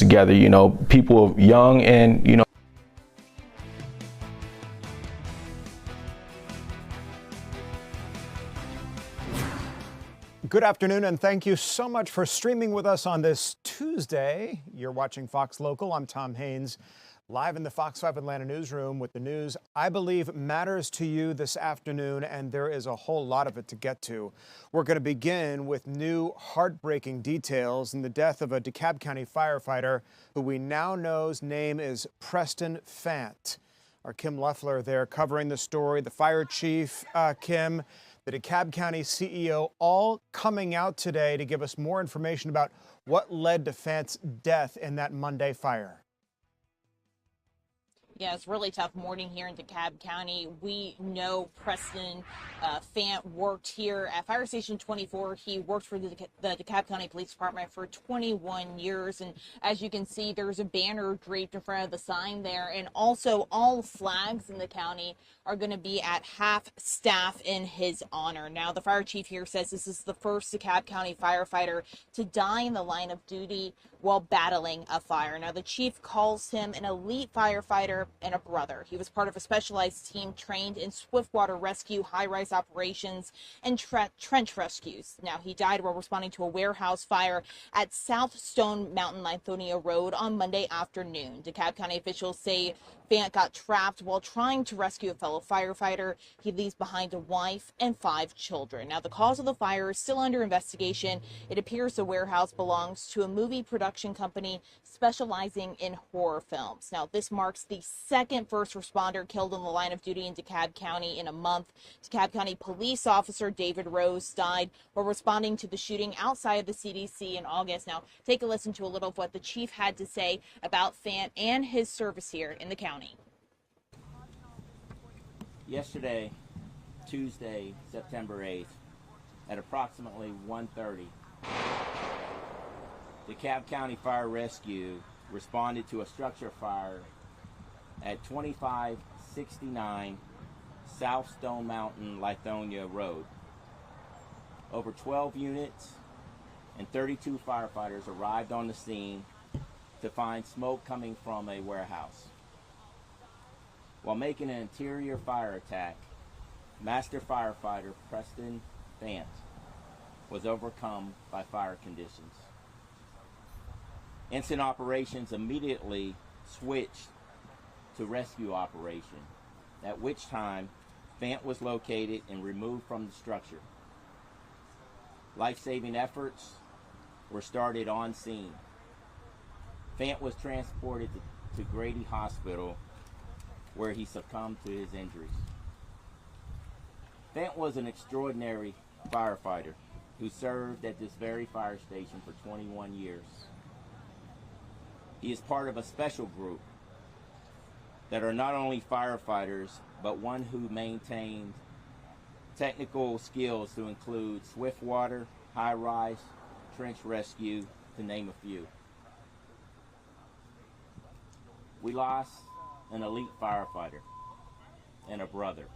together, people young and, Good afternoon, and thank you so much for streaming with us on this Tuesday. You're watching Fox Local. I'm Tom Haynes, live in the Fox 5 Atlanta newsroom with the news I believe matters to you this afternoon, and there is a whole lot of it to get to. We're going to begin with new heartbreaking details in the death of a DeKalb County firefighter who we now know's name is Preston Fant. Our Kim Leffler there covering the story, the fire chief, Kim, the DeKalb County CEO, all coming out today to give us more information about what led to Fant's death in that Monday fire. Yeah, it's a really tough morning here in DeKalb County. We know Preston Fant worked here at Fire Station 24. He worked for the DeKalb County Police Department for 21 years. And as you can see, there's a banner draped in front of the sign there. And also all flags in the county are going to be at half staff in his honor. Now, the fire chief here says this is the first DeKalb County firefighter to die in the line of duty while battling a fire. Now, the chief calls him an elite firefighter and a brother. He was part of a specialized team trained in swiftwater rescue, high-rise operations, and trench rescues. Now, he died while responding to a warehouse fire at South Stone Mountain, Lithonia Road on Monday afternoon. DeKalb County officials say Fant got trapped while trying to rescue a fellow firefighter. He leaves behind a wife and 5 children. Now, the cause of the fire is still under investigation. It appears the warehouse belongs to a movie production company specializing in horror films. Now, this marks the second first responder killed in the line of duty in DeKalb County in a month. DeKalb County police officer David Rose died while responding to the shooting outside of the CDC in August. Now, take a listen to a little of what the chief had to say about Fant and his service here in the county. Yesterday, Tuesday, September 8th, at approximately 1:30, DeKalb County Fire Rescue responded to a structure fire at 2569 South Stone Mountain, Lithonia Road. Over 12 units and 32 firefighters arrived on the scene to find smoke coming from a warehouse. While making an interior fire attack, Master Firefighter Preston Fant was overcome by fire conditions. Incident operations immediately switched to rescue operation, at which time Fant was located and removed from the structure. Life-saving efforts were started on scene. Fant was transported to Grady Hospital, where he succumbed to his injuries. Fant was an extraordinary firefighter who served at this very fire station for 21 years. He is part of a special group that are not only firefighters, but one who maintained technical skills to include swiftwater, high-rise, trench rescue, to name a few. We lost an elite firefighter and a brother.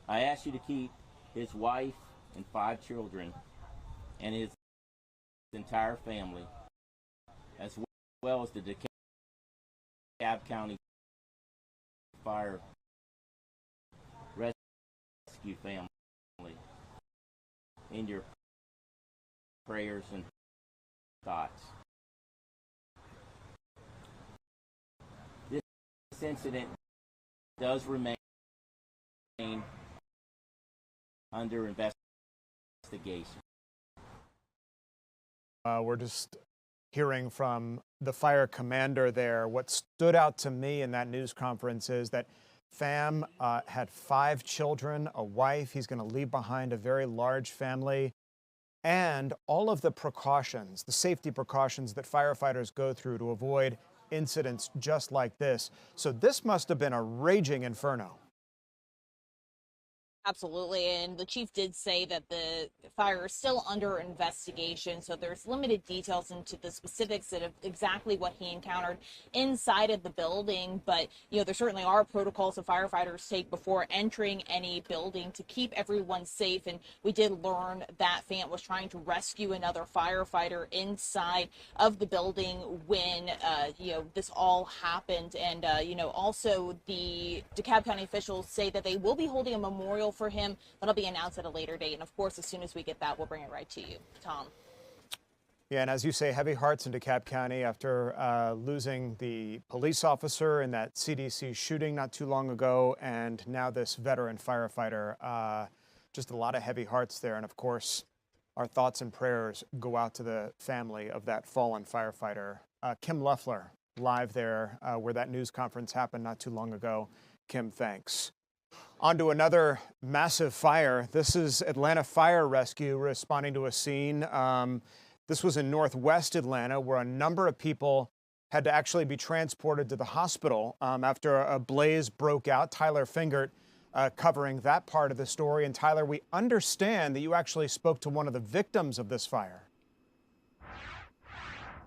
I ask you to keep his wife and 5 children and his entire family, as well as the DeKalb County Fire Rescue family, in your prayers and thoughts. This incident does remain under investigation. We're just hearing from the fire commander there. What stood out to me in that news conference is that Fam had 5 children, a wife. He's going to leave behind a very large family, and all of the precautions, the safety precautions that firefighters go through to avoid incidents just like this. So this must have been a raging inferno. Absolutely, and the chief did say that the fire is still under investigation, so there's limited details into the specifics of exactly what he encountered inside of the building. But there certainly are protocols that firefighters take before entering any building to keep everyone safe. And we did learn that Fayette was trying to rescue another firefighter inside of the building when this all happened. And also the DeKalb County officials say that they will be holding a memorial for him. That'll be announced at a later date. And of course, as soon as we get that, we'll bring it right to you, Tom. Yeah, and as you say, heavy hearts in DeKalb County after losing the police officer in that CDC shooting not too long ago, and now this veteran firefighter. Just a lot of heavy hearts there. And of course, our thoughts and prayers go out to the family of that fallen firefighter. Kim Loeffler, live there where that news conference happened not too long ago. Kim, thanks. On to another massive fire. This is Atlanta Fire Rescue responding to a scene. This was in northwest Atlanta, where a number of people had to actually be transported to the hospital after a blaze broke out. Tyler Fingert covering that part of the story. And Tyler, we understand that you actually spoke to one of the victims of this fire.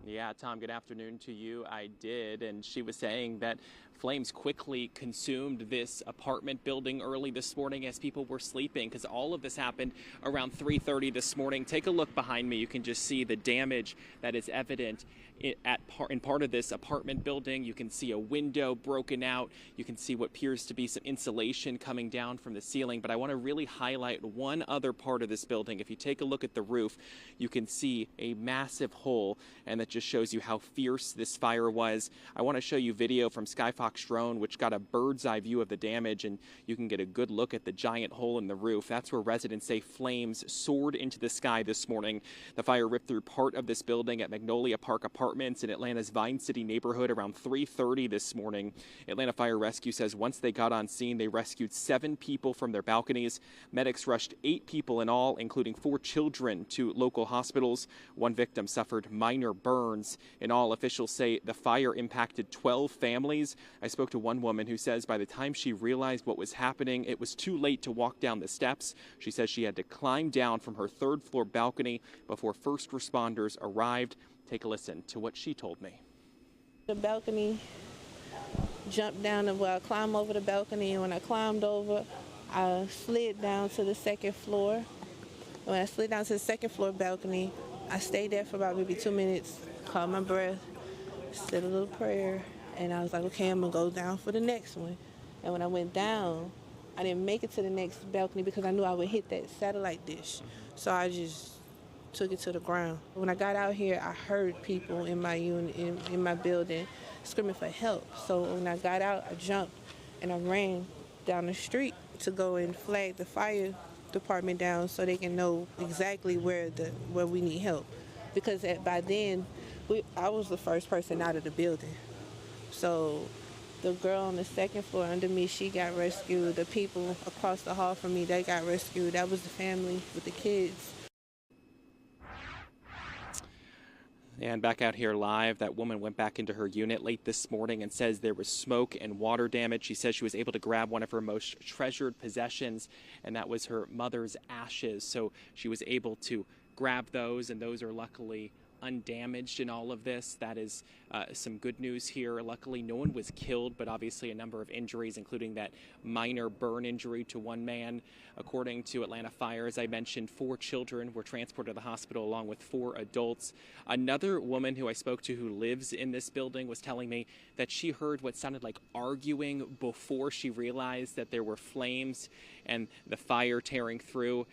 Yeah, Tom, good afternoon to you. I did, and she was saying that flames quickly consumed this apartment building early this morning as people were sleeping, because all of this happened around 3:30 this morning. Take a look behind me. You can just see the damage that is evident in part of this apartment building. You can see a window broken out. You can see what appears to be some insulation coming down from the ceiling. But I want to really highlight one other part of this building. If you take a look at the roof, you can see a massive hole, and that just shows you how fierce this fire was. I want to show you video from Skyfox drone, which got a bird's eye view of the damage, and you can get a good look at the giant hole in the roof. That's where residents say flames soared into the sky this morning. The fire ripped through part of this building at Magnolia Park Apartments in Atlanta's Vine City neighborhood around 3:30 this morning. Atlanta Fire Rescue says once they got on scene, they rescued 7 people from their balconies. Medics rushed 8 people in all, including 4 children, to local hospitals. One victim suffered minor burns. In all, officials say the fire impacted 12 families. I spoke to one woman who says by the time she realized what was happening, it was too late to walk down the steps. She says she had to climb down from her 3rd floor balcony before first responders arrived. Take a listen to what she told me. The balcony, jumped down and I climbed over the balcony, and when I climbed over, I slid down to the 2nd floor. When I slid down to the 2nd floor balcony, I stayed there for about maybe 2 minutes, caught my breath, said a little prayer, and I was like, okay, I'm gonna go down for the next one. And when I went down, I didn't make it to the next balcony because I knew I would hit that satellite dish. So I just took it to the ground. When I got out here, I heard people in my unit, in my building, screaming for help. So when I got out, I jumped and I ran down the street to go and flag the fire department down so they can know exactly where we need help. Because by then, I was the first person out of the building. So the girl on the 2nd floor under me, she got rescued. The people across the hall from me, they got rescued. That was the family with the kids. And back out here live, that woman went back into her unit late this morning and says there was smoke and water damage. She says she was able to grab one of her most treasured possessions, and that was her mother's ashes. So she was able to grab those, and those are luckily undamaged in all of this. That is some good news here. Luckily, no one was killed, but obviously a number of injuries, including that minor burn injury to one man. According to Atlanta Fire, as I mentioned, 4 children were transported to the hospital along with 4 adults. Another woman who I spoke to who lives in this building was telling me that she heard what sounded like arguing before she realized that there were flames and the fire tearing through.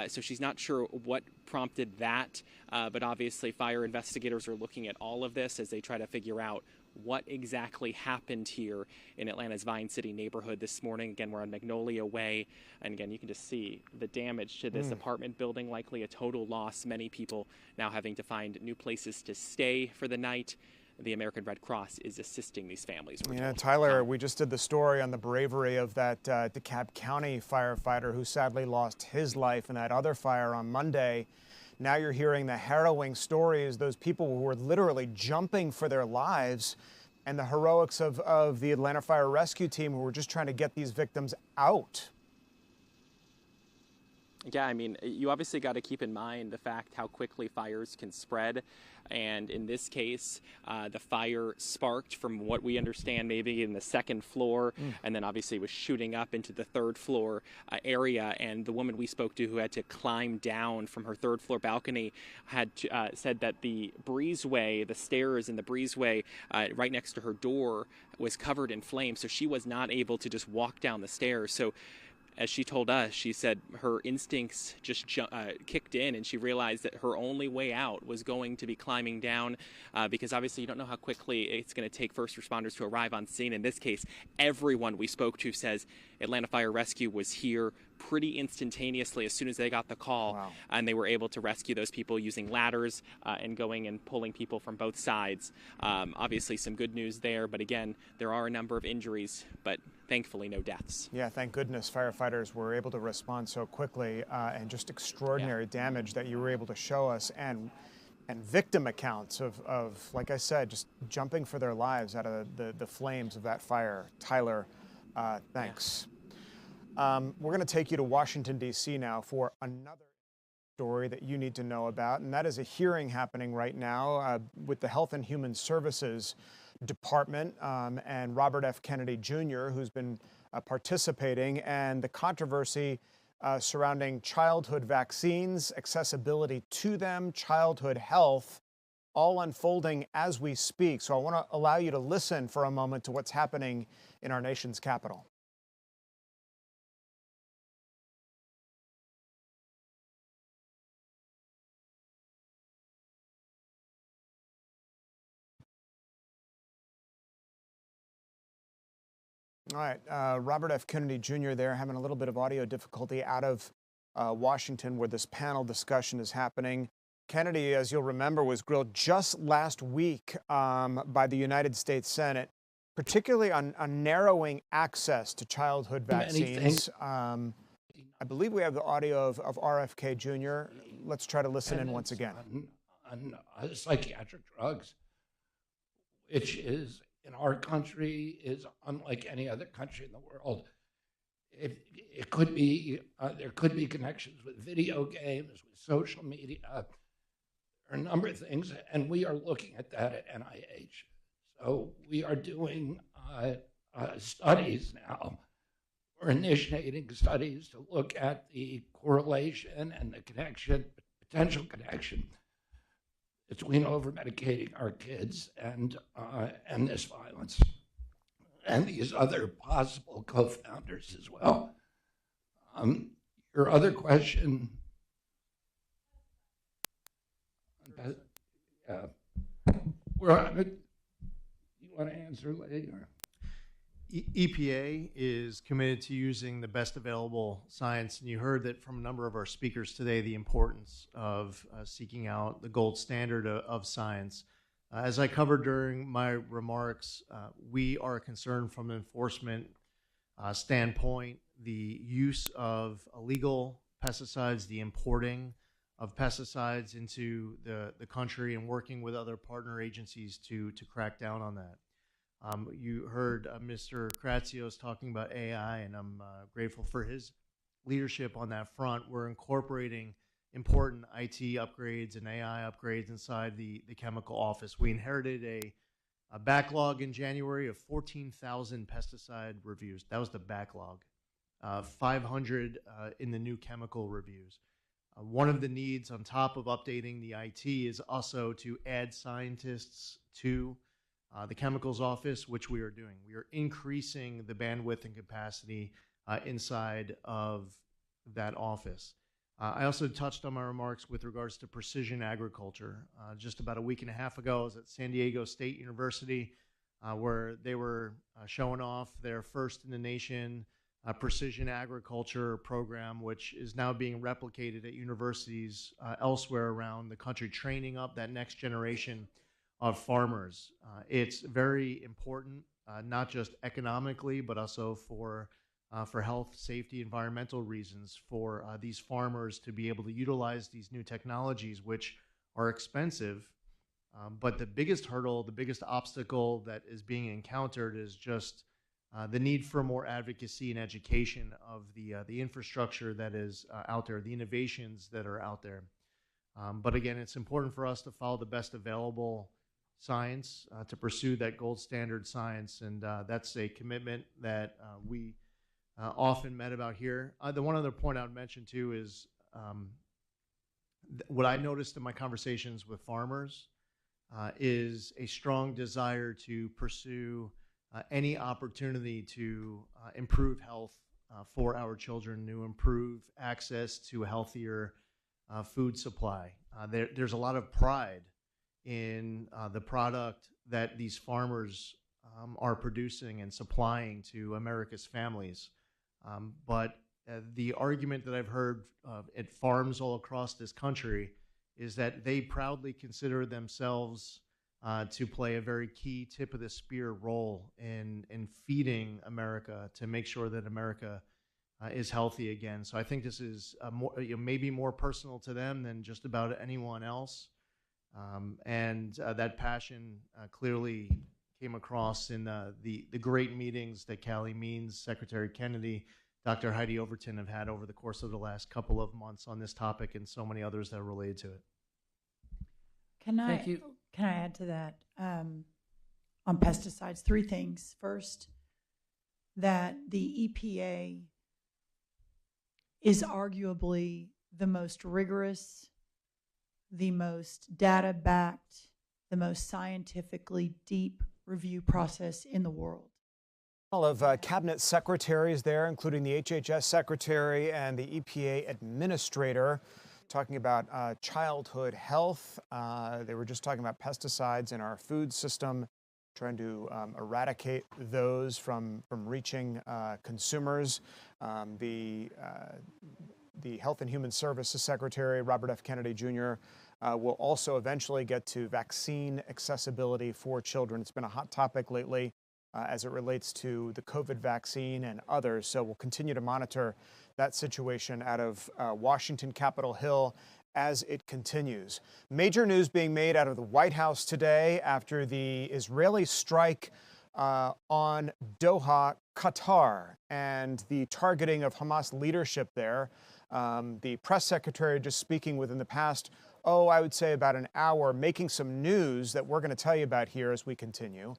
So she's not sure what prompted that, but obviously fire investigators are looking at all of this as they try to figure out what exactly happened here in Atlanta's Vine City neighborhood this morning. Again, we're on Magnolia Way, and again, you can just see the damage to this apartment building, likely a total loss. Many people now having to find new places to stay for the night. The American Red Cross is assisting these families. Yeah, Tyler, we just did the story on the bravery of that DeKalb County firefighter who sadly lost his life in that other fire on Monday. Now you're hearing the harrowing stories, those people who were literally jumping for their lives, and the heroics of the Atlanta Fire Rescue Team who were just trying to get these victims out. Yeah, I mean, you obviously got to keep in mind the fact how quickly fires can spread. And in this case, the fire sparked from what we understand maybe in the second floor, and then obviously was shooting up into the third floor area. And the woman we spoke to who had to climb down from her third floor balcony had said that the breezeway, the stairs in the breezeway right next to her door was covered in flames. So she was not able to just walk down the stairs. So as she told us, she said her instincts just kicked in, and she realized that her only way out was going to be climbing down because obviously you don't know how quickly it's going to take first responders to arrive on scene. In this case, everyone we spoke to says Atlanta Fire Rescue was here pretty instantaneously as soon as they got the call. Wow. And they were able to rescue those people using ladders and going and pulling people from both sides. Obviously some good news there, but again, there are a number of injuries, but thankfully no deaths. Yeah, thank goodness firefighters were able to respond so quickly, and just extraordinary damage that you were able to show us, and victim accounts of, like I said, just jumping for their lives out of the flames of that fire. Tyler, thanks. We're going to take you to Washington, D.C. now for another story that you need to know about, and that is a hearing happening right now with the Health and Human Services Department and Robert F. Kennedy Jr., who's been participating, and the controversy surrounding childhood vaccines, accessibility to them, childhood health, all unfolding as we speak. So I want to allow you to listen for a moment to what's happening in our nation's capital. All right, Robert F. Kennedy Jr. there having a little bit of audio difficulty out of Washington where this panel discussion is happening. Kennedy, as you'll remember, was grilled just last week by the United States Senate, particularly on narrowing access to childhood vaccines. I believe we have the audio of RFK Jr. Let's try to listen in once again. On psychiatric drugs, which is in our country is unlike any other country in the world. It could be there could be connections with video games, with social media, or a number of things, and we are looking at that at NIH. So we are doing studies now. We're initiating studies to look at the correlation and the connection, potential connection between over-medicating our kids and this violence, and these other possible co-founders as well. Your other question, you want to answer later? EPA is committed to using the best available science, and you heard that from a number of our speakers today, the importance of seeking out the gold standard of science. As I covered during my remarks, we are concerned from an enforcement standpoint, the use of illegal pesticides, the importing of pesticides into the country, and working with other partner agencies to crack down on that. You heard Mr. Kratsios talking about AI, and I'm grateful for his leadership on that front. We're incorporating important IT upgrades and AI upgrades inside the chemical office. We inherited a backlog in January of 14,000 pesticide reviews. That was the backlog. 500 in the new chemical reviews. One of the needs on top of updating the IT is also to add scientists to the chemicals office, which we are doing. We are increasing the bandwidth and capacity inside of that office. I also touched on my remarks with regards to precision agriculture. Just about a week and a half ago, I was at San Diego State University, where they were showing off their first in the nation precision agriculture program, which is now being replicated at universities elsewhere around the country, training up that next generation of farmers. It's very important, not just economically, but also for health, safety, environmental reasons, for these farmers to be able to utilize these new technologies, which are expensive. But the biggest hurdle, the biggest obstacle that is being encountered is just the need for more advocacy and education of the infrastructure that is out there, the innovations that are out there. But again, it's important for us to follow the best available science, to pursue that gold standard science, and that's a commitment that we often met about here. The one other point I would mention too is what I noticed in my conversations with farmers is a strong desire to pursue any opportunity to improve health for our children, to improve access to a healthier food supply. There's a lot of pride in the product that these farmers are producing and supplying to America's families. But the argument that I've heard at farms all across this country is that they proudly consider themselves to play a very key tip of the spear role in feeding America, to make sure that America is healthy again. So I think this is maybe more personal to them than just about anyone else. And that passion clearly came across in the great meetings that Callie Means, Secretary Kennedy, Dr. Heidi Overton have had over the course of the last couple of months on this topic, and so many others that are related to it. Can I add to that on pesticides? 3 things. First, that the EPA is arguably the most rigorous, the most data-backed, the most scientifically deep review process in the world. All of cabinet secretaries there, including the HHS secretary and the EPA administrator, talking about childhood health. They were just talking about pesticides in our food system, trying to eradicate those from reaching consumers. The Health and Human Services Secretary, Robert F. Kennedy Jr., will also eventually get to vaccine accessibility for children. It's been a hot topic lately as it relates to the COVID vaccine and others. So we'll continue to monitor that situation out of Washington, Capitol Hill, as it continues. Major news being made out of the White House today after the Israeli strike on Doha, Qatar, and the targeting of Hamas leadership there. The press secretary just speaking within the past, I would say about an hour, making some news that we're going to tell you about here as we continue.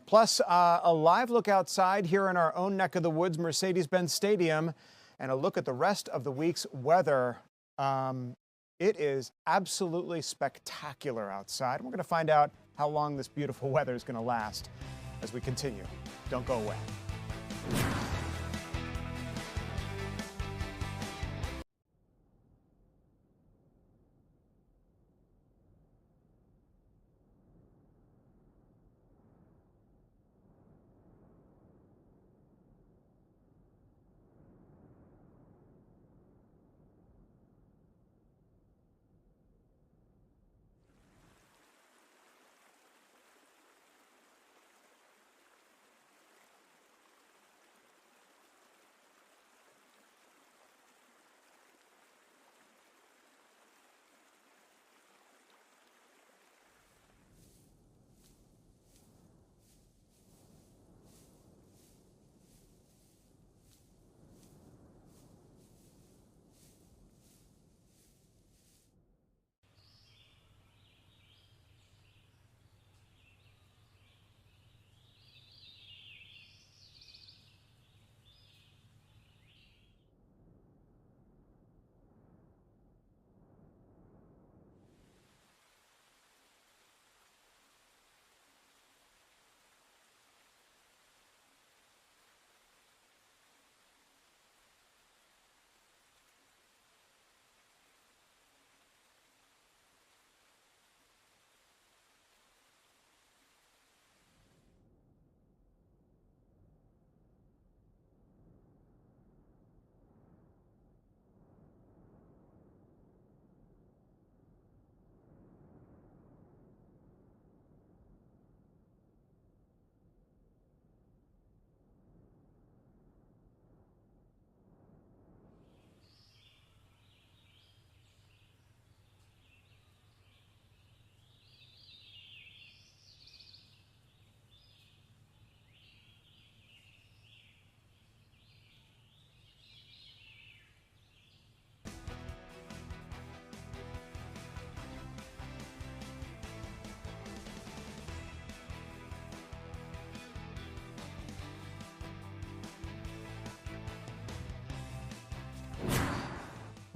Plus, a live look outside here in our own neck of the woods, Mercedes-Benz Stadium, and a look at the rest of the week's weather. It is absolutely spectacular outside. We're going to find out how long this beautiful weather is going to last as we continue. Don't go away.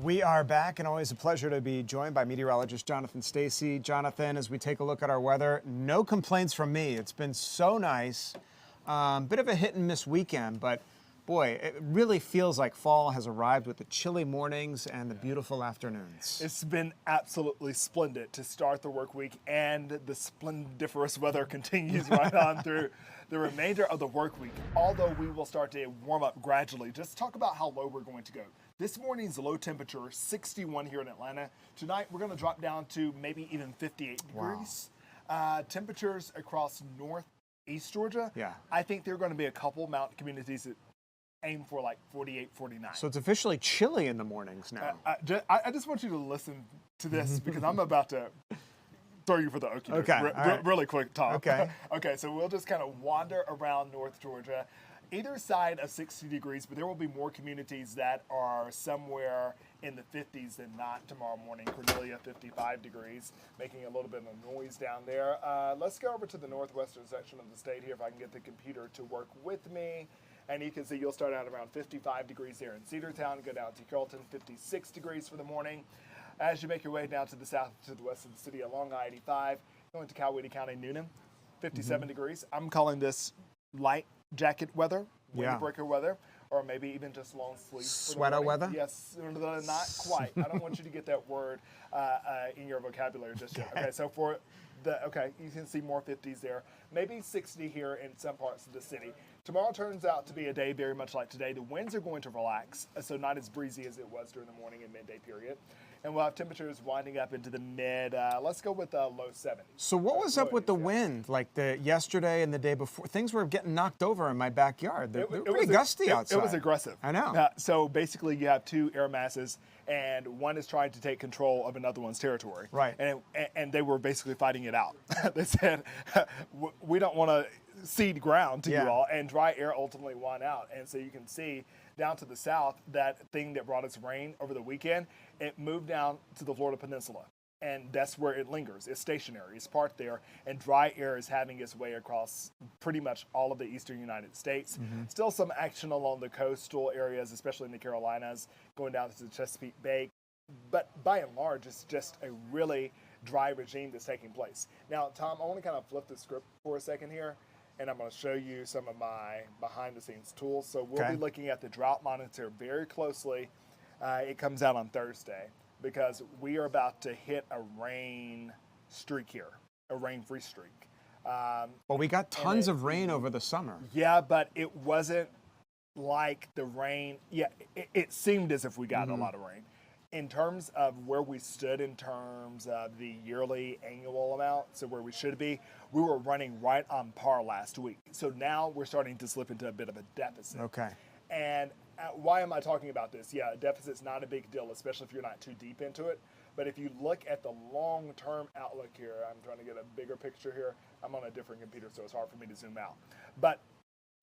We are back, and always a pleasure to be joined by meteorologist Jonathan Stacy. Jonathan, as we take a look at our weather, no complaints from me. It's been so nice. Bit of a hit and miss weekend, but boy, it really feels like fall has arrived with the chilly mornings and the beautiful afternoons. It's been absolutely splendid to start the work week, and the splendiferous weather continues right on through the remainder of the work week, although we will start to warm up gradually. Just talk about how low we're going to go. This morning's low temperature, 61 here in Atlanta. Tonight, we're going to drop down to maybe even 58 degrees. Temperatures across northeast Georgia, I think there are going to be a couple mountain communities that aim for like 48, 49. So it's officially chilly in the mornings now. I just want you to listen to this because I'm about to throw you for the okie doke. Okay, really quick, Tom. Okay. Okay, so we'll just kind of wander around North Georgia, either side of 60 degrees, but there will be more communities that are somewhere in the 50s than not tomorrow morning. Cornelia, 55 degrees, making a little bit of noise down there. Let's go over to the northwestern section of the state here if I can get the computer to work with me. And you can see you'll start out around 55 degrees there in Cedartown, go down to Carrollton, 56 degrees for the morning. As you make your way down to the south, to the west of the city along I-85, going to Coweta County, Noonan, 57 degrees. I'm calling this light jacket weather, windbreaker weather, or maybe even just long sleeves. Sweater weather? Yes, not quite. I don't want you to get that word in your vocabulary just yet. Okay, so for you can see more 50s there, maybe 60 here in some parts of the city. Tomorrow turns out to be a day very much like today. The winds are going to relax, so not as breezy as it was during the morning and midday period. And we'll have temperatures winding up into the mid, let's go with low 70s. So what was up with the wind? Like yesterday and the day before, things were getting knocked over in my backyard. They were pretty gusty outside. It was aggressive. I know. So basically you have two air masses, and one is trying to take control of another one's territory. Right. And they were basically fighting it out. They said, we don't want to cede ground to you all, and dry air ultimately won out. And so you can see down to the south, that thing that brought us rain over the weekend, it moved down to the Florida Peninsula. And that's where it lingers. It's stationary. It's parked there. And dry air is having its way across pretty much all of the eastern United States. Still some action along the coastal areas, especially in the Carolinas, going down to the Chesapeake Bay. But by and large, it's just a really dry regime that's taking place. Now, Tom, I want to kind of flip the script for a second here, and I'm going to show you some of my behind-the-scenes tools. So we'll be looking at the drought monitor very closely. It comes out on Thursday because we are about to hit a rain streak here, a rain-free streak. Well, we got tons of rain over the summer. Yeah, but it wasn't like the rain. Yeah, it seemed as if we got a lot of rain. In terms of where we stood in terms of the yearly annual amount, so where we should be, we were running right on par last week. So now we're starting to slip into a bit of a deficit. Okay. And why am I talking about this? Yeah, a deficit's not a big deal, especially if you're not too deep into it. But if you look at the long-term outlook here, I'm trying to get a bigger picture here. I'm on a different computer, so it's hard for me to zoom out. But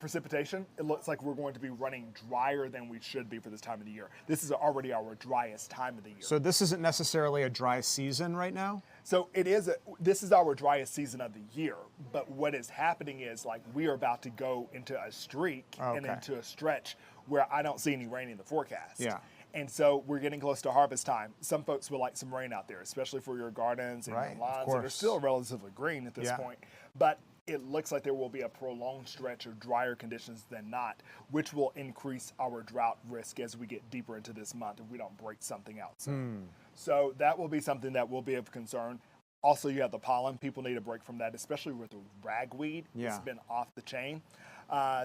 precipitation, it looks like we're going to be running drier than we should be for this time of the year. This is already our driest time of the year. So this isn't necessarily a dry season right now? So it is. This is our driest season of the year. But what is happening is, like, we are about to go into a streak and into a stretch where I don't see any rain in the forecast. Yeah. And so we're getting close to harvest time. Some folks would like some rain out there, especially for your gardens and your lawns that are still relatively green at this point. But it looks like there will be a prolonged stretch of drier conditions than not, which will increase our drought risk as we get deeper into this month if we don't break something out soon. So that will be something that will be of concern. Also, you have the pollen. People need a break from that, especially with the ragweed. It's been off the chain.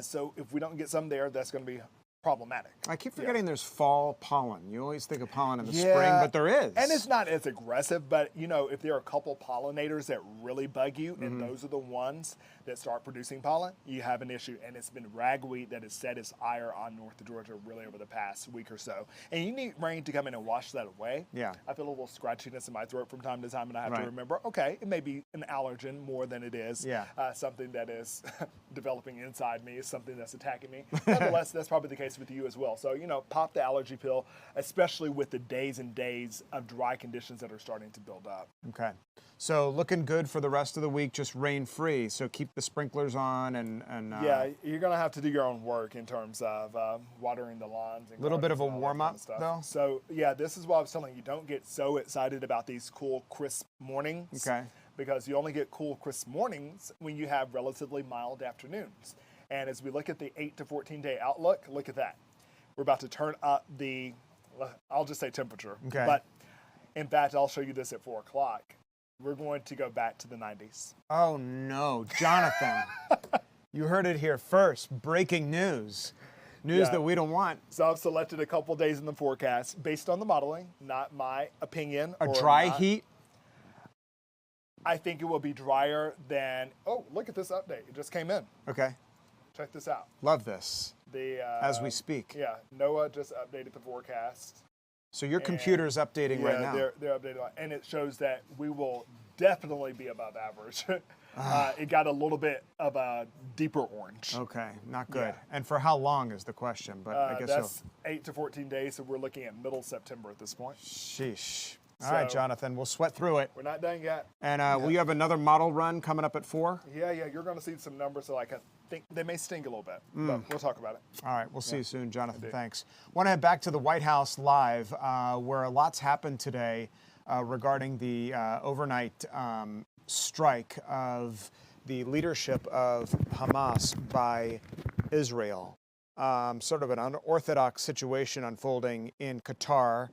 So if we don't get some there, that's going to be problematic. I keep forgetting there's fall pollen. You always think of pollen in the spring, but there is. And it's not as aggressive, but you know, if there are a couple pollinators that really bug you, and those are the ones that start producing pollen, you have an issue. And it's been ragweed that has set its ire on North Georgia really over the past week or so. And you need rain to come in and wash that away. Yeah. I feel a little scratchiness in my throat from time to time, and I have to remember, okay, it may be an allergen more than it is something that is developing inside me, is something that's attacking me. Nonetheless, that's probably the case allergies with you as well. So, pop the allergy pill, especially with the days and days of dry conditions that are starting to build up. Okay. So looking good for the rest of the week, just rain-free. So keep the sprinklers on and yeah, you're going to have to do your own work in terms of watering the lawns. A little bit of a warm-up, though? So, yeah, this is why I was telling you, don't get so excited about these cool, crisp mornings. Okay. Because you only get cool, crisp mornings when you have relatively mild afternoons. And as we look at the 8 to 14-day outlook, look at that. We're about to turn up the, I'll just say temperature. Okay. But, in fact, I'll show you this at 4 o'clock. We're going to go back to the 90s. Oh, no. Jonathan, you heard it here first. Breaking news. News that we don't want. So I've selected a couple days in the forecast based on the modeling, not my opinion. A dry heat? I think it will be drier than, oh, look at this update. It just came in. Okay. Check this out. Love this. As we speak. Yeah, NOAA just updated the forecast. So your computer's updating right now. They're updating, and it shows that we will definitely be above average. It got a little bit of a deeper orange. Okay, not good. Yeah. And for how long is the question? But I guess that's 8 to 14 days, so we're looking at middle September at this point. Sheesh. All right, Jonathan, we'll sweat through it. We're not done yet. And will you have another model run coming up at 4? Yeah, you're going to see some numbers. So I think they may sting a little bit, but we'll talk about it. All right, we'll see you soon, Jonathan. Thanks. Want to head back to the White House live, where a lot's happened today regarding the overnight strike of the leadership of Hamas by Israel. Sort of an unorthodox situation unfolding in Qatar.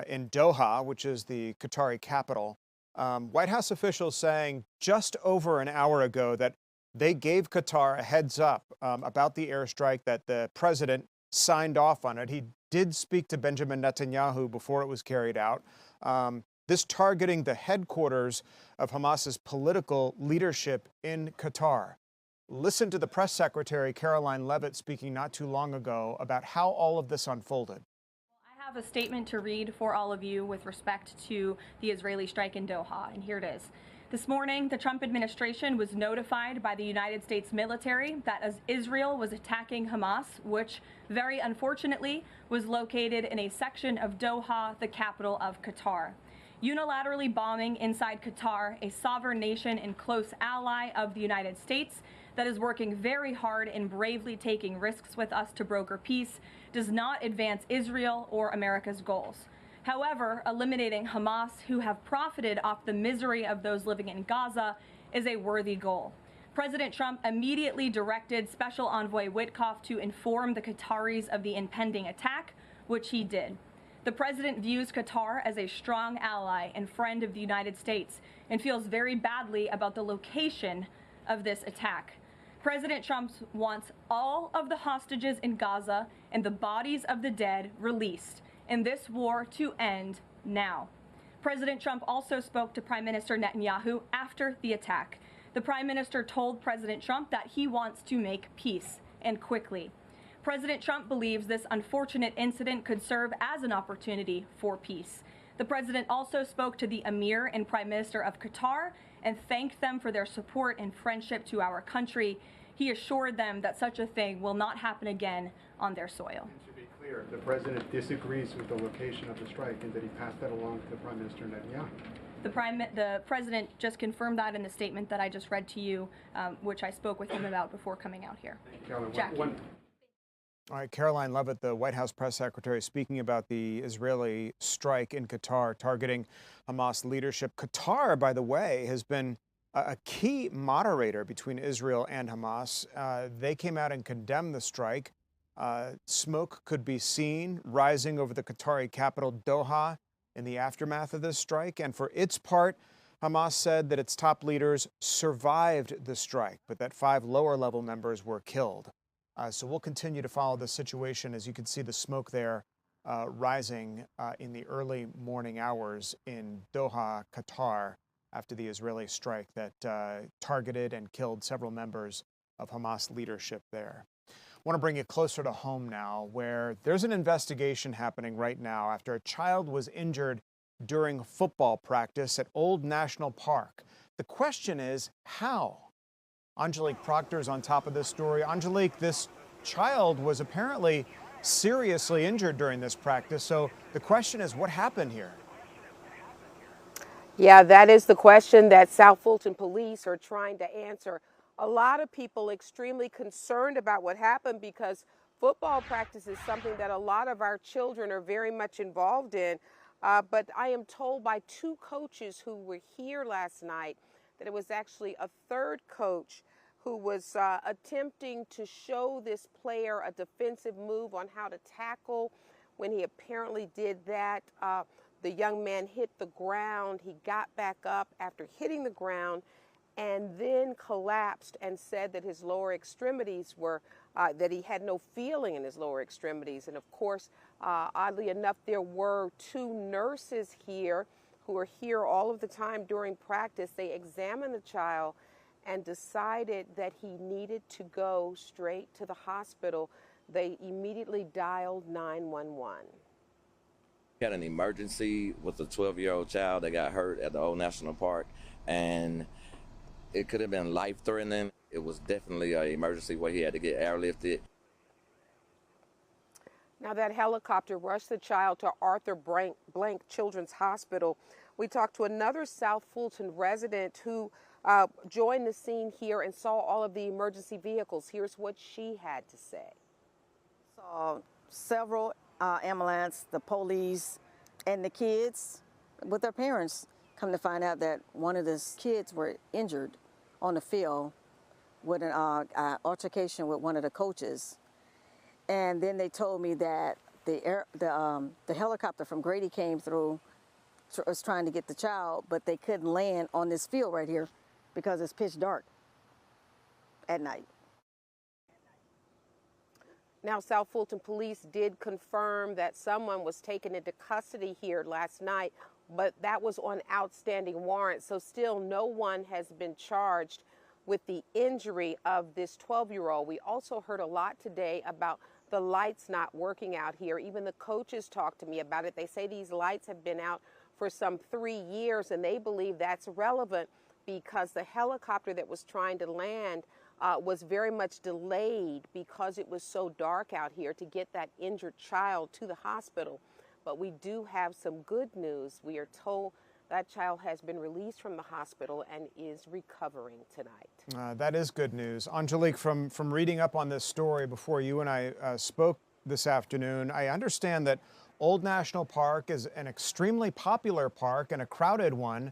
In Doha, which is the Qatari capital. White House officials saying just over an hour ago that they gave Qatar a heads up about the airstrike, that the president signed off on it. He did speak to Benjamin Netanyahu before it was carried out. This targeting the headquarters of Hamas's political leadership in Qatar. Listen to the press secretary, Caroline Leavitt, speaking not too long ago about how all of this unfolded. I have a statement to read for all of you with respect to the Israeli strike in Doha, and here it is. This morning, the Trump administration was notified by the United States military that as Israel was attacking Hamas, which very unfortunately was located in a section of Doha, the capital of Qatar. Unilaterally bombing inside Qatar, a sovereign nation and close ally of the United States that is working very hard and bravely taking risks with us to broker peace, does not advance Israel or America's goals. However, eliminating Hamas, who have profited off the misery of those living in Gaza, is a worthy goal. President Trump immediately directed Special Envoy Witkoff to inform the Qataris of the impending attack, which he did. The president views Qatar as a strong ally and friend of the United States and feels very badly about the location of this attack. President Trump wants all of the hostages in Gaza and the bodies of the dead released, and this war to end now. President Trump also spoke to Prime Minister Netanyahu after the attack. The Prime Minister told President Trump that he wants to make peace, and quickly. President Trump believes this unfortunate incident could serve as an opportunity for peace. The president also spoke to the Emir and Prime Minister of Qatar and thanked them for their support and friendship to our country. He assured them that such a thing will not happen again on their soil. And to be clear, the president disagrees with the location of the strike and that he passed that along to the Prime Minister Netanyahu. The president just confirmed that in the statement that I just read to you, which I spoke with him about before coming out here. Jackie. All right, Caroline Leavitt, the White House press secretary, speaking about the Israeli strike in Qatar targeting Hamas leadership. Qatar, by the way, has been a key moderator between Israel and Hamas. They came out and condemned the strike. Smoke could be seen rising over the Qatari capital, Doha, in the aftermath of this strike. And for its part, Hamas said that its top leaders survived the strike, but that 5 lower-level members were killed. So we'll continue to follow the situation. As you can see, the smoke there rising in the early morning hours in Doha, Qatar, after the Israeli strike that targeted and killed several members of Hamas leadership there. I want to bring you closer to home now, where there's an investigation happening right now after a child was injured during football practice at Old National Park. The question is, how? Angelique Proctor is on top of this story. Angelique, this child was apparently seriously injured during this practice. So the question is, what happened here? Yeah, that is the question that South Fulton police are trying to answer. A lot of people extremely concerned about what happened because football practice is something that a lot of our children are very much involved in. But I am told by two coaches who were here last night that it was actually a third coach who was attempting to show this player a defensive move on how to tackle. When he apparently did that, the young man hit the ground. He got back up after hitting the ground and then collapsed and said that his lower extremities were, that he had no feeling in his lower extremities. And of course, oddly enough, there were two nurses here who are here all of the time during practice. They examined the child and decided that he needed to go straight to the hospital. They immediately dialed 911. We had an emergency with a 12-year-old child that got hurt at the Old National Park, and it could have been life-threatening. It was definitely an emergency where he had to get airlifted. Now that helicopter rushed the child to Arthur Blank Children's Hospital. We talked to another South Fulton resident who joined the scene here and saw all of the emergency vehicles. Here's what she had to say. Saw several ambulance, the police, and the kids with their parents. Come to find out that one of the kids were injured on the field with an altercation with one of the coaches. And then they told me that the helicopter from Grady came through, was trying to get the child, but they couldn't land on this field right here because it's pitch dark at night. Now, South Fulton police did confirm that someone was taken into custody here last night, but that was on outstanding warrants. So still no one has been charged with the injury of this 12-year-old. We also heard a lot today about the lights not working out here. Even the coaches talked to me about it. They say these lights have been out for some 3 years, and they believe that's relevant because the helicopter that was trying to land was very much delayed because it was so dark out here to get that injured child to the hospital. But we do have some good news. We are told that child has been released from the hospital and is recovering tonight. That is good news. Angelique, from reading up on this story before you and I spoke this afternoon, I understand that Old National Park is an extremely popular park and a crowded one.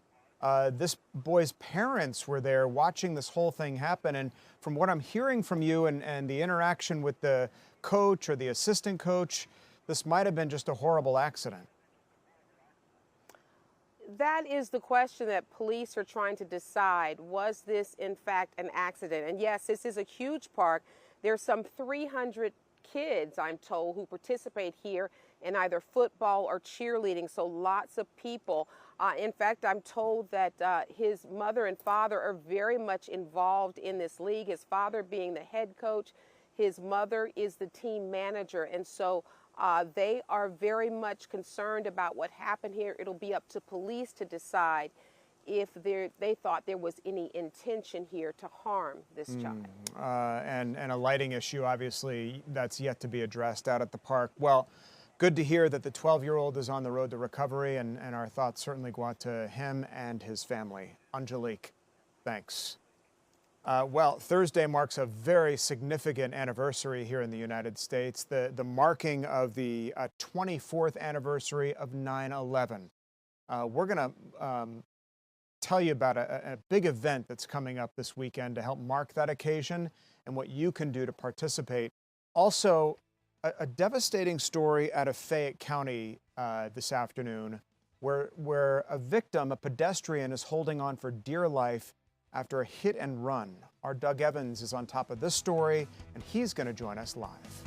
This boy's parents were there watching this whole thing happen. And from what I'm hearing from you and the interaction with the coach or the assistant coach, this might have been just a horrible accident. That is the question that police are trying to decide. Was this, in fact, an accident? And yes, this is a huge park. There's some 300 kids, I'm told, who participate here in either football or cheerleading, so lots of people. In fact, I'm told that his mother and father are very much involved in this league, his father being the head coach, his mother is the team manager, and so they are very much concerned about what happened here. It'll be up to police to decide if they thought there was any intention here to harm this child. And a lighting issue, obviously, that's yet to be addressed out at the park. Well, good to hear that the 12-year-old is on the road to recovery, and our thoughts certainly go out to him and his family. Angelique, thanks. Well, Thursday marks a very significant anniversary here in the United States, the marking of the 24th anniversary of 9/11. We're going to tell you about a big event that's coming up this weekend to help mark that occasion and what you can do to participate. Also, a devastating story out of Fayette County this afternoon where a victim, a pedestrian, is holding on for dear life after a hit and run. Our Doug Evans is on top of this story, and he's going to join us live.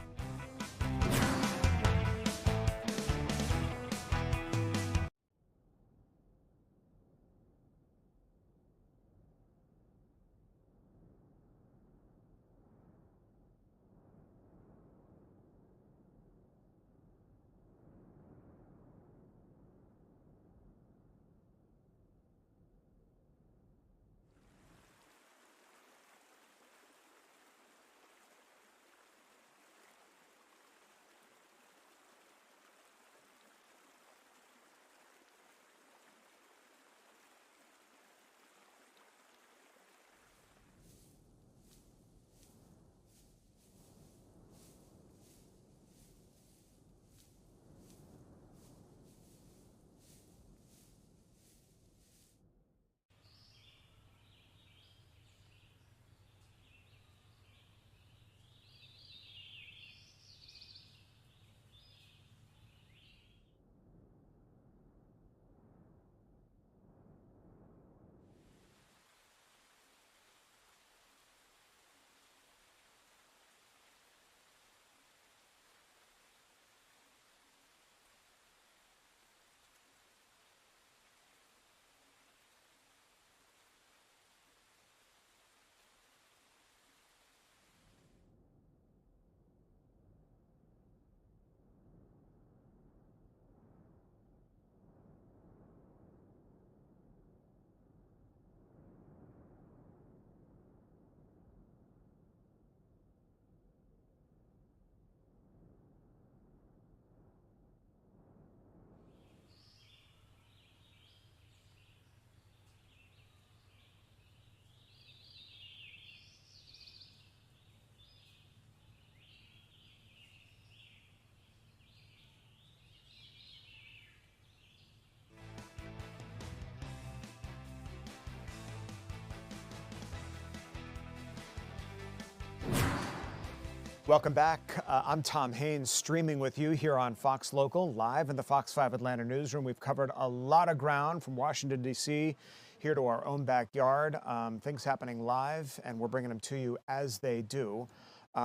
Welcome back. I'm Tom Haynes, streaming with you here on Fox Local, live in the Fox 5 Atlanta newsroom. We've covered a lot of ground from Washington, D.C., here to our own backyard. Things happening live, and we're bringing them to you as they do.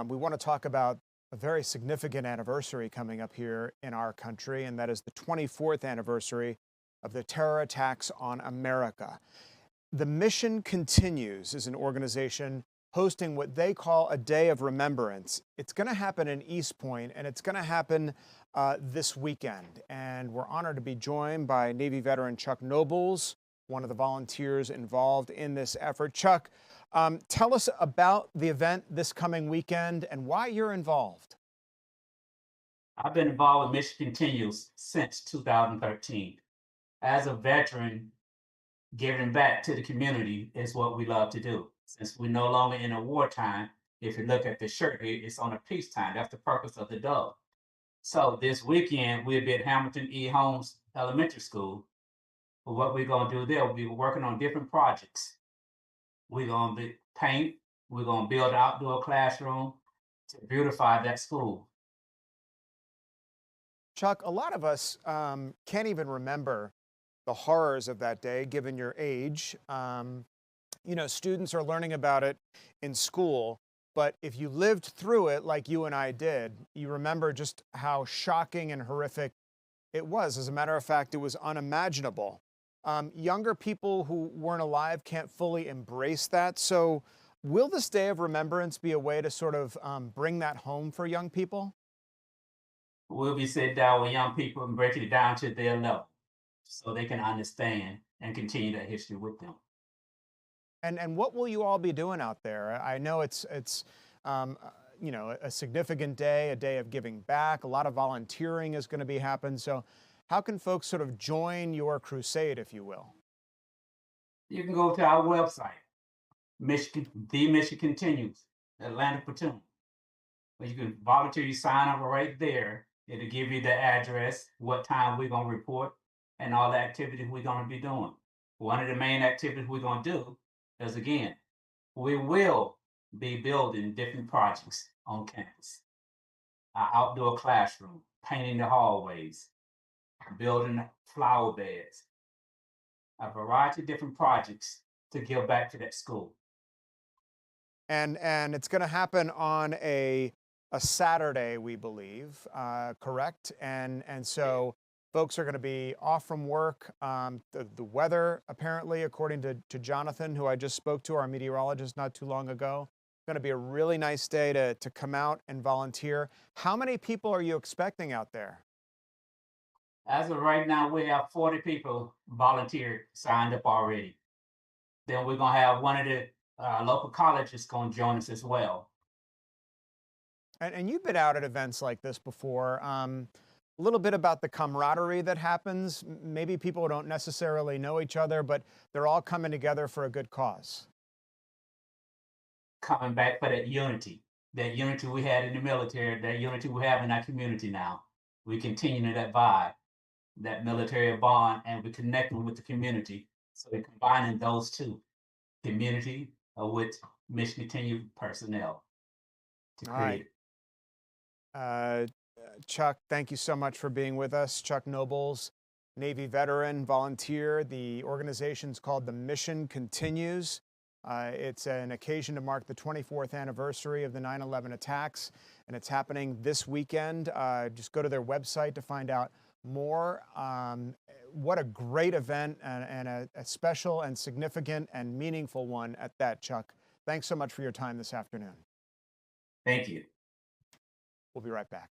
We want to talk about a very significant anniversary coming up here in our country, and that is the 24th anniversary of the terror attacks on America. The Mission Continues is an organization hosting what they call a Day of Remembrance. It's going to happen in East Point, and it's going to happen this weekend. And we're honored to be joined by Navy veteran Chuck Nobles, one of the volunteers involved in this effort. Chuck, tell us about the event this coming weekend and why you're involved. I've been involved with Mission Continues since 2013. As a veteran, giving back to the community is what we love to do. Since we're no longer in a wartime, if you look at the shirt here, it's on a peacetime. That's the purpose of the dove. So this weekend, we'll be at Hamilton E. Holmes Elementary School. But what we're going to do there, we'll be working on different projects. We're going to paint. We're going to build an outdoor classroom to beautify that school. Chuck, a lot of us can't even remember the horrors of that day, given your age. You know, students are learning about it in school, but if you lived through it like you and I did, you remember just how shocking and horrific it was. As a matter of fact, it was unimaginable. Younger people who weren't alive can't fully embrace that. So will this Day of Remembrance be a way to sort of bring that home for young people? We'll be sitting down with young people and breaking it down to their level so they can understand and continue that history with them. And what will you all be doing out there? I know it's you know, a significant day, a day of giving back. A lot of volunteering is going to be happening. So how can folks sort of join your crusade, if you will? You can go to our website, The Mission Continues, Atlanta Platoon. You can volunteer, you sign up right there. It'll give you the address, what time we're going to report, and all the activities we're going to be doing. One of the main activities we're going to do is, again, we will be building different projects on campus. Our outdoor classroom, painting the hallways, building flower beds, a variety of different projects to give back to that school. And it's going to happen on a Saturday, we believe, correct? And so folks are going to be off from work. The weather, apparently, according to Jonathan, who I just spoke to, our meteorologist not too long ago, going to be a really nice day to come out and volunteer. How many people are you expecting out there? As of right now, we have 40 people volunteered, signed up already. Then we're going to have one of the local colleges going to join us as well. And you've been out at events like this before. A little bit about the camaraderie that happens. Maybe people don't necessarily know each other, but they're all coming together for a good cause. Coming back for that unity we had in the military, that unity we have in our community now. We continue that vibe, that military bond, and we're connecting with the community. So we're combining those two, community with Mission Continue personnel to create. All right. Chuck, thank you so much for being with us. Chuck Nobles, Navy veteran, volunteer. The organization's called The Mission Continues. It's an occasion to mark the 24th anniversary of the 9/11 attacks, and it's happening this weekend. Just go to their website to find out more. What a great event and a special and significant and meaningful one at that, Chuck. Thanks so much for your time this afternoon. Thank you. We'll be right back.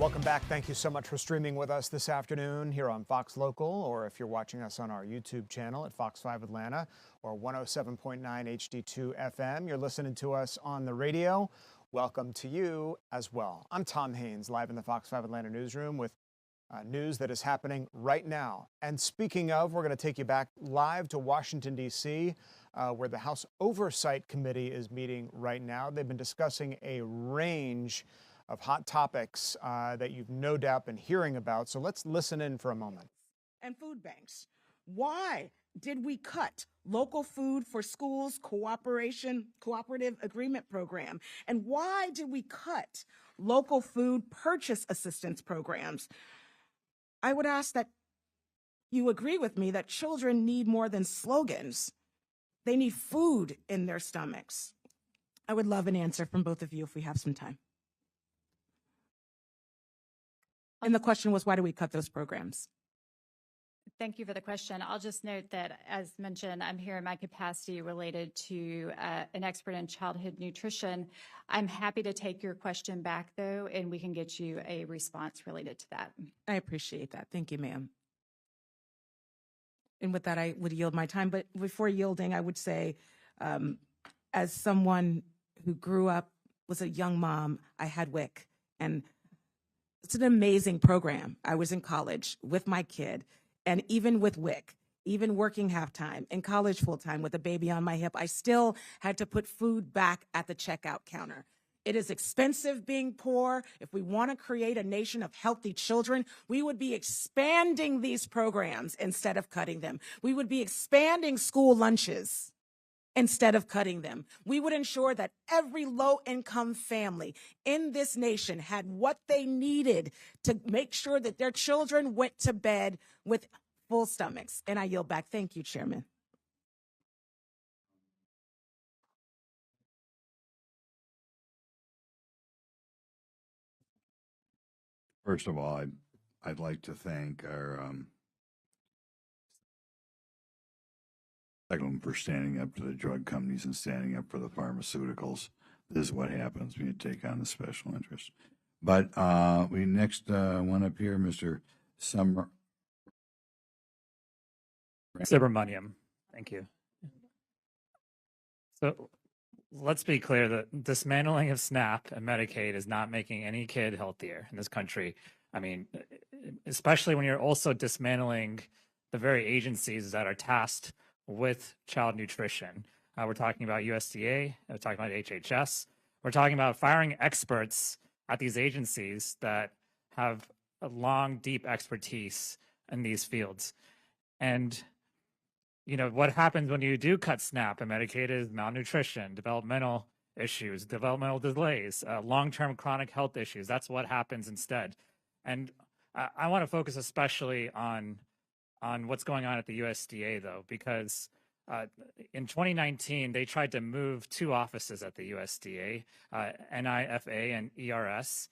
Welcome back. Thank you so much for streaming with us this afternoon here on Fox Local, or if you're watching us on our YouTube channel at Fox 5 Atlanta or 107.9 HD2 FM. You're listening to us on the radio. Welcome to you as well. I'm Tom Haynes, live in the Fox 5 Atlanta newsroom with news that is happening right now. And speaking of, we're going to take you back live to Washington, D.C., where the House Oversight Committee is meeting right now. They've been discussing a range of hot topics that you've no doubt been hearing about. So let's listen in for a moment. And food banks. Why did we cut local food for schools cooperative agreement program? And why did we cut local food purchase assistance programs? I would ask that you agree with me that children need more than slogans. They need food in their stomachs. I would love an answer from both of you if we have some time. And the question was, why do we cut those programs? Thank you for the question. I'll just note that, as mentioned, I'm here in my capacity related to an expert in childhood nutrition. I'm happy to take your question back, though, and we can get you a response related to that. I appreciate that. Thank you, ma'am. And with that, I would yield my time. But before yielding, I would say, as someone who grew up, was a young mom, I had WIC, and it's an amazing program. I was in college with my kid, and even with WIC, even working half-time, in college full-time with a baby on my hip, I still had to put food back at the checkout counter. It is expensive being poor. If we want to create a nation of healthy children, we would be expanding these programs instead of cutting them. We would be expanding school lunches instead of cutting them. We would ensure that every low-income family in this nation had what they needed to make sure that their children went to bed with full stomachs. And I yield back. Thank you, Chairman. First of all, I'd like to thank our for standing up to the drug companies and standing up for the pharmaceuticals. This is what happens when you take on the special interest. But we next one up here, Mr. Subramaniam. Thank you. So let's be clear that dismantling of SNAP and Medicaid is not making any kid healthier in this country. I mean, especially when you're also dismantling the very agencies that are tasked with child nutrition. We're talking about USDA, we're talking about HHS, we're talking about firing experts at these agencies that have a long, deep expertise in these fields. And, you know, what happens when you do cut SNAP and Medicaid is malnutrition, developmental issues, developmental delays, long-term chronic health issues. That's what happens instead. And I want to focus especially on what's going on at the USDA, though, because in 2019, they tried to move two offices at the USDA, NIFA and ERS.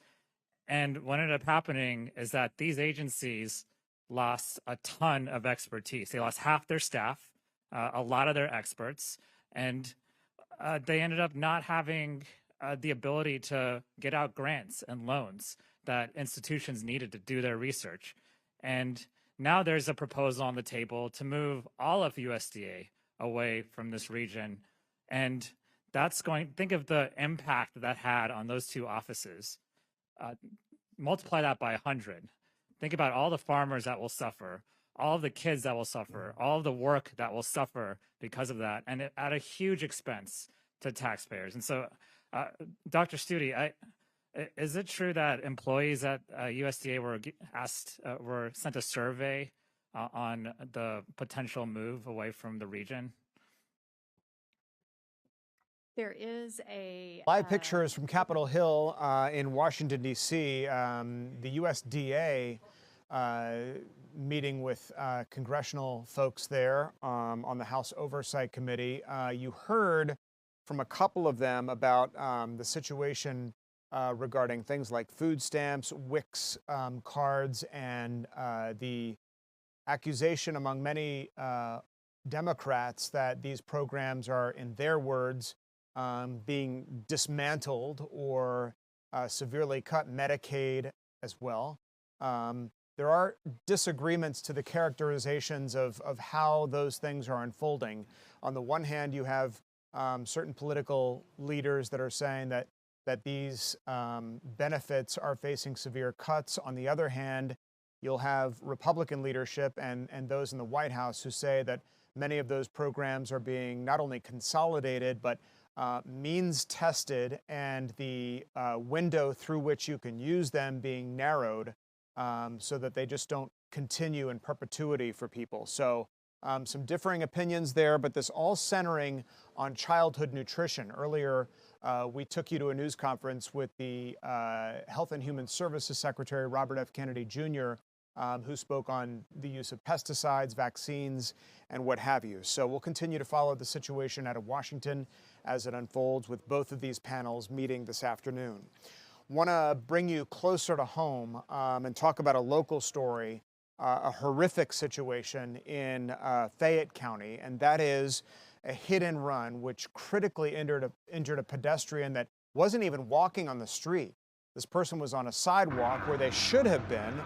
And what ended up happening is that these agencies lost a ton of expertise. They lost half their staff, a lot of their experts, and they ended up not having the ability to get out grants and loans that institutions needed to do their research. And now there's a proposal on the table to move all of USDA away from this region. And that's think of the impact that had on those two offices. Multiply that by 100. Think about all the farmers that will suffer, all of the kids that will suffer, all of the work that will suffer because of that, and at a huge expense to taxpayers. And so, Dr. Studi, is it true that employees at USDA were sent a survey on the potential move away from the region? There is a live pictures from Capitol Hill in Washington, D.C. The USDA meeting with congressional folks there on the House Oversight Committee. You heard from a couple of them about the situation regarding things like food stamps, WIC's cards, and the accusation among many Democrats that these programs are, in their words, being dismantled or severely cut. Medicaid, as well. There are disagreements to the characterizations of how those things are unfolding. On the one hand, you have certain political leaders that are saying that these benefits are facing severe cuts. On the other hand, you'll have Republican leadership and those in the White House who say that many of those programs are being not only consolidated, but means tested, and the window through which you can use them being narrowed so that they just don't continue in perpetuity for people. So some differing opinions there, but this all centering on childhood nutrition. Earlier, we took you to a news conference with the Health and Human Services Secretary, Robert F. Kennedy Jr., who spoke on the use of pesticides, vaccines, and what have you. So we'll continue to follow the situation out of Washington as it unfolds, with both of these panels meeting this afternoon. Want to bring you closer to home and talk about a local story, a horrific situation in Fayette County, and that is a hit and run which critically injured a pedestrian that wasn't even walking on the street. This person was on a sidewalk where they should have been,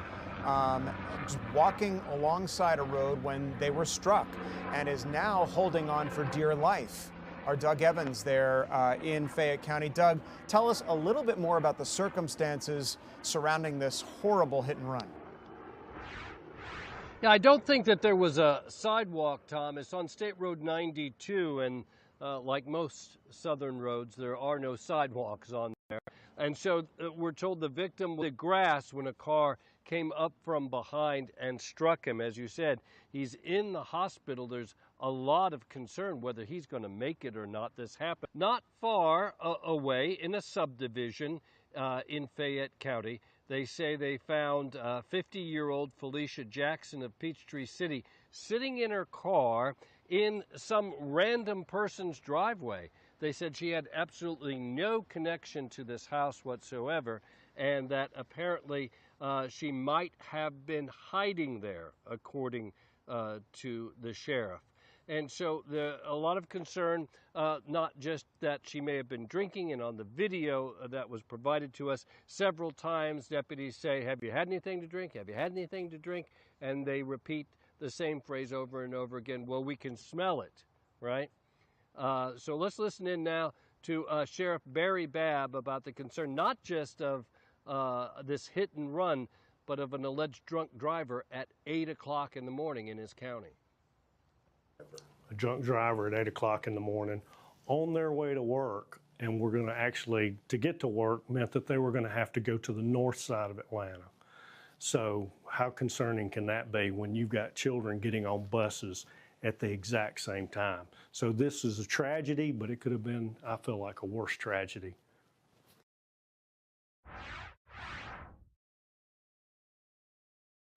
just walking alongside a road when they were struck, and is now holding on for dear life. Our Doug Evans there in Fayette County. Doug, tell us a little bit more about the circumstances surrounding this horrible hit and run. Yeah, I don't think that there was a sidewalk, Tom. It's on State Road 92, and like most southern roads, there are no sidewalks on there. And so we're told the victim was in the grass when a car came up from behind and struck him. As you said, he's in the hospital. There's a lot of concern whether he's going to make it or not. This happened not far away in a subdivision in Fayette County. They say they found 50-year-old Felicia Jackson of Peachtree City sitting in her car in some random person's driveway. They said she had absolutely no connection to this house whatsoever, and that apparently she might have been hiding there, according to the sheriff. And so a lot of concern, not just that she may have been drinking, and on the video that was provided to us several times, deputies say, "Have you had anything to drink? Have you had anything to drink?" And they repeat the same phrase over and over again, "Well, we can smell it," right? So let's listen in now to Sheriff Barry Babb about the concern, not just of this hit and run, but of an alleged drunk driver at 8 o'clock in the morning in his county. A drunk driver at 8 o'clock in the morning on their way to work, and we're going to actually, to get to work meant that they were going to have to go to the north side of Atlanta. So how concerning can that be when you've got children getting on buses at the exact same time? So this is a tragedy, but it could have been, I feel like, a worse tragedy.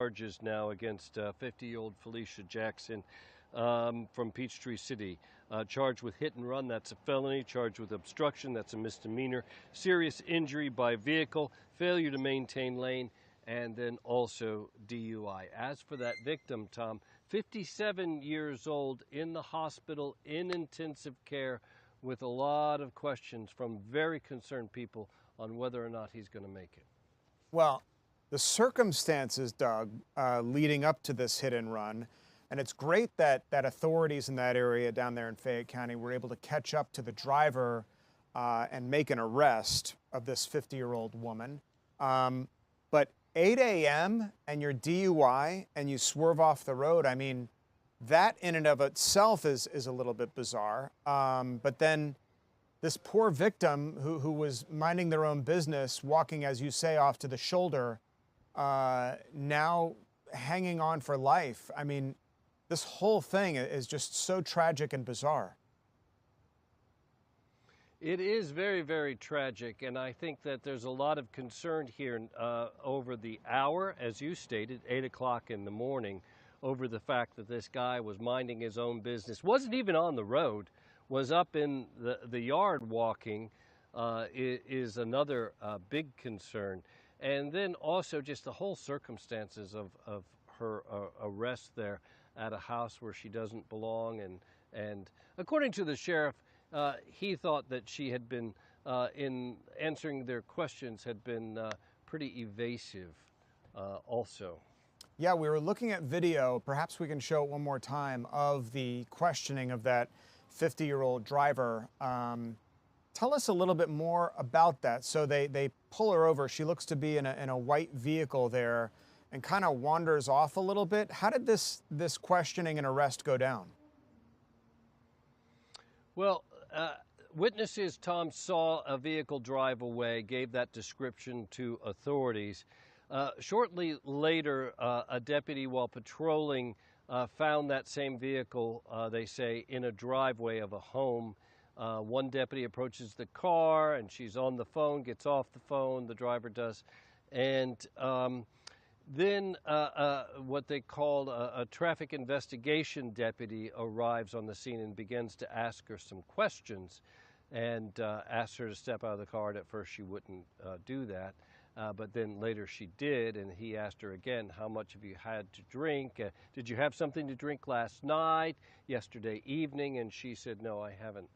Charges now against 50-year-old Felicia Jackson from Peachtree City. Charged with hit and run, that's a felony. Charged with obstruction, that's a misdemeanor. Serious injury by vehicle, failure to maintain lane, and then also DUI. As for that victim, Tom, 57 years old, in the hospital, in intensive care, with a lot of questions from very concerned people on whether or not he's going to make it. Well, the circumstances, Doug, leading up to this hit and run, and it's great that authorities in that area down there in Fayette County were able to catch up to the driver and make an arrest of this 50-year-old woman. But 8 a.m. and you're DUI and you swerve off the road, I mean, that in and of itself is a little bit bizarre. But then this poor victim who was minding their own business, walking, as you say, off to the shoulder, now hanging on for life. I mean, this whole thing is just so tragic and bizarre. It is very, very tragic, and I think that there's a lot of concern here over the hour, as you stated, 8 o'clock in the morning, over the fact that this guy was minding his own business, wasn't even on the road, was up in the yard walking, is another big concern. And then also just the whole circumstances of her arrest there at a house where she doesn't belong. And according to the sheriff, he thought that she had been, in answering their questions, had been pretty evasive also. Yeah, we were looking at video, perhaps we can show it one more time, of the questioning of that 50-year-old driver. Tell us a little bit more about that. So they pull her over. She looks to be in a white vehicle there and kind of wanders off a little bit. How did this questioning and arrest go down? Well, witnesses, Tom, saw a vehicle drive away, gave that description to authorities. Shortly later, a deputy, while patrolling, found that same vehicle, they say, in a driveway of a home. One deputy approaches the car, and she's on the phone, gets off the phone, the driver does, and then what they called a traffic investigation deputy arrives on the scene and begins to ask her some questions, and asked her to step out of the car, and at first she wouldn't do that. But then later she did, and he asked her again, how much have you had to drink? Did you have something to drink last night, yesterday evening? And she said, no, I haven't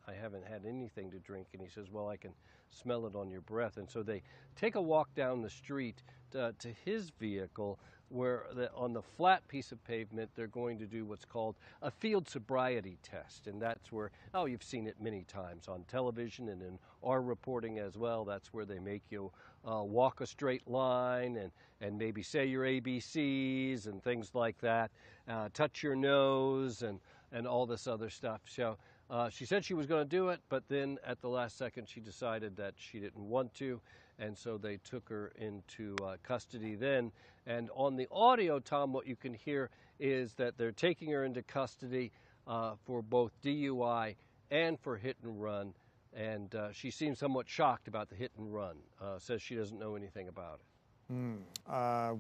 had anything to drink. And he says, well, I can smell it on your breath. And so they take a walk down the street to his vehicle, where on the flat piece of pavement, they're going to do what's called a field sobriety test. And that's where, oh, you've seen it many times on television and in our reporting as well. That's where they make you walk a straight line and maybe say your ABCs and things like that, touch your nose and all this other stuff. So she said she was going to do it, but then at the last second she decided that she didn't want to, and so they took her into custody then. And on the audio, Tom, what you can hear is that they're taking her into custody for both DUI and for hit and run. And she seems somewhat shocked about the hit and run, says she doesn't know anything about it.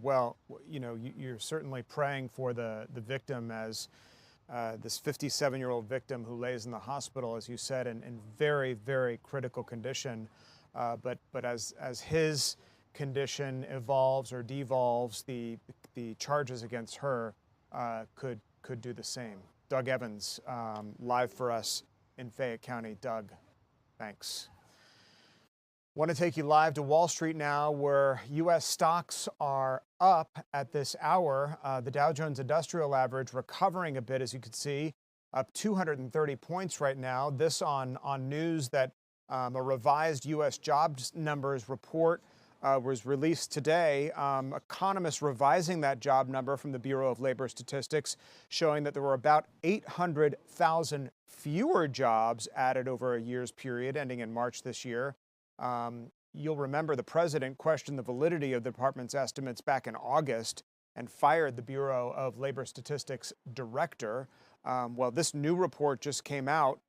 Well, you know, you're certainly praying for the victim, as this 57-year-old victim who lays in the hospital, as you said, in very, very critical condition. But as his condition evolves or devolves, the charges against her could do the same. Doug Evans, live for us in Fayette County. Doug, thanks. Want to take you live to Wall Street now, where U.S. stocks are up at this hour. The Dow Jones Industrial Average recovering a bit, as you can see, up 230 points right now. This on news that a revised U.S. jobs numbers report was released today. Economists revising that job number from the Bureau of Labor Statistics, showing that there were about 800,000 fewer jobs added over a year's period ending in March this year. You'll remember the president questioned the validity of the department's estimates back in August and fired the Bureau of Labor Statistics director. Well, this new report just came out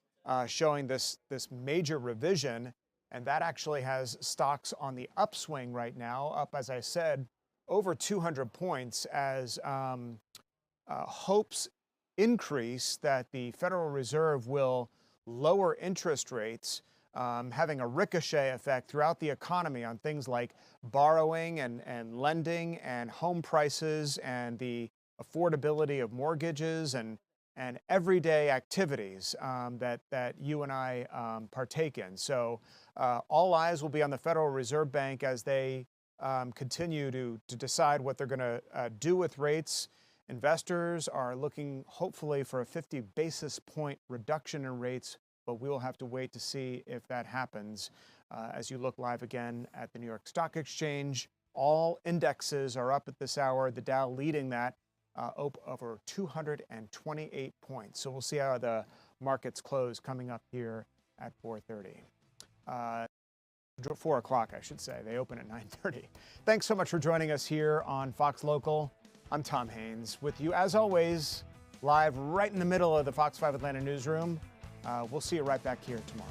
showing this major revision, and that actually has stocks on the upswing right now, up, as I said, over 200 points, as hopes increase that the Federal Reserve will lower interest rates, having a ricochet effect throughout the economy on things like borrowing and lending and home prices and the affordability of mortgages and everyday activities that you and I partake in. So all eyes will be on the Federal Reserve Bank as they continue to decide what they're going to do with rates. Investors are looking hopefully for a 50 basis point reduction in rates, but we will have to wait to see if that happens. As you look live again at the New York Stock Exchange, all indexes are up at this hour, the Dow leading that, over 228 points. So we'll see how the markets close coming up here at 4:30. 4 o'clock, I should say. They open at 9:30. Thanks so much for joining us here on Fox Local. I'm Tom Haines with you, as always, live right in the middle of the Fox 5 Atlanta newsroom. We'll see you right back here tomorrow.